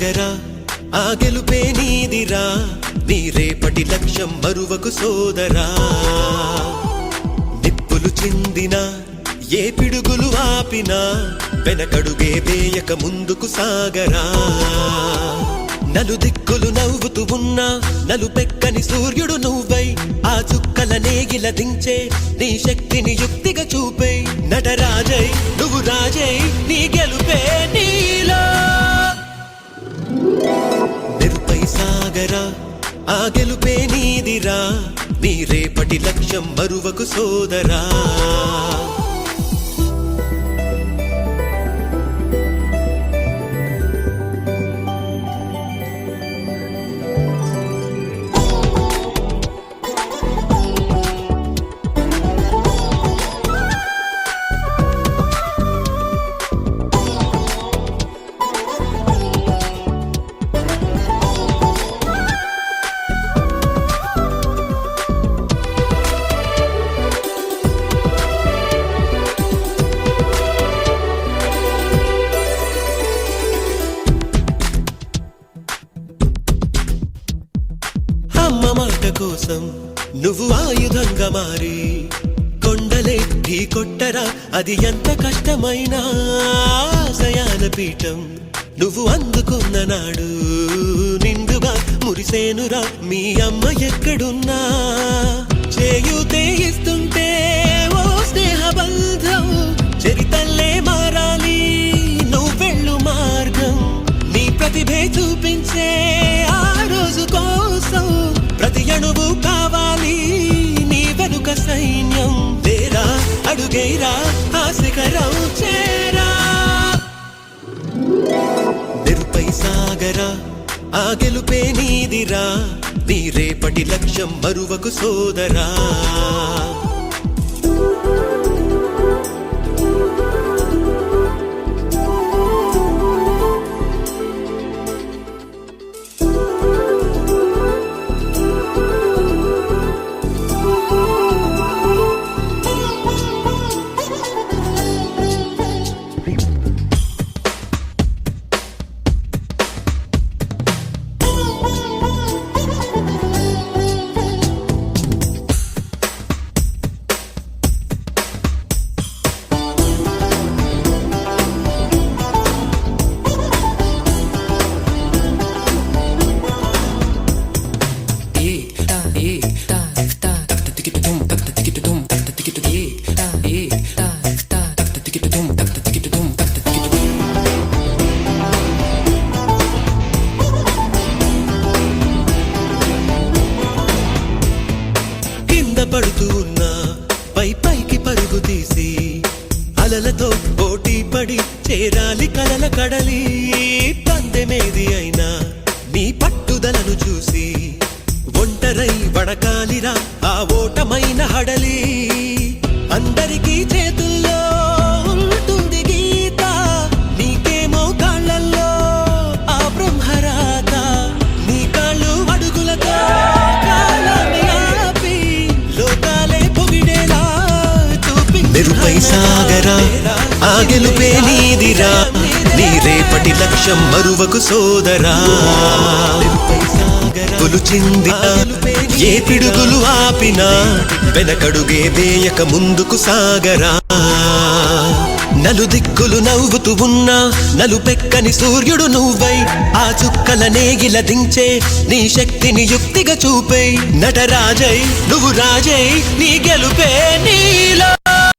సాగరా ఆ గెలుపే నీదిరా నీ రేపటి లక్ష్యం మరువకు సోదరా నిప్పులు చిందినా ఏ పిడుగులు ఆపినా వెనకడుగే వేయక ముందుకు సాగరా నలుదిక్కులు నవ్వుతూ ఉన్నా నలుపెక్కని సూర్యుడు నువ్వై ఆ చుక్కల నేగిల దించే నీ శక్తిని యుక్తిగా చూపై నటరాజై నువ్వు రాజై నీ గెలుపే నీలో నిరుపై సాగరా ఆ గెలుపే నీదిరా నీ రేపటి లక్ష్యం మరువకు సోదరా అమ్మ మాట కోసం నువ్వు ఆయుధంగా మారి కొండలే ఢీ కొట్టరా అది ఎంత కష్టమైనా ఆశయాల పీఠం నువ్వు అందుకున్న నాడు నిండుగా మురిసేనురా మీ అమ్మ ఎక్కడున్నా చేయూతే ఇస్తుంటే ఓ స్నేహ బంధం చరితల్లే మారాలి నువ్వెళ్ళు మార్గం నీ ప్రతిభే చూపించే ఆ రోజు కోసం ప్రతి అణువు కావాలి నీ వెనుక సైన్యం లేరా అడుగేరా ఆ శిఖరం చేరా నిరుపై సాగరా ఆ గెలుపే నీదిరా నీ రేపటి లక్ష్యం మరువకు సోదరా పడుతూ ఉన్నా పై పైకి పరుగు తీసి అలలతో పోటీ పడి చేరాలి కలల కడలి పందెమేది అయినా నీ పట్టుదలను చూసి ఒంటరై వడకాలిరా ఆ ఓటమైన హడలి అందరికీ చేతుల్లో ఉంటుంది గీత నీకేమో కాళ్ళల్లో ఆ బ్రహ్మరాత నీ కాళ్ళు అడుగులతో నిరుపై సాగరా ఆ గెలుపే నీదిరా నీ రేపటి లక్ష్యం మరువకు సోదరా కొలుచింది ఏ పిడుగులు ఆపినా వెనకడుగే వేయక ముందుకు సాగరా నలుదిక్కులు నవ్వుతూ ఉన్నా నలుపెక్కని సూర్యుడు నువ్వై ఆ చుక్కల నేగిల దించే నీ శక్తిని యుక్తిగా చూపై నటరాజై నువ్వు రాజై నీ గెలుపే నీలో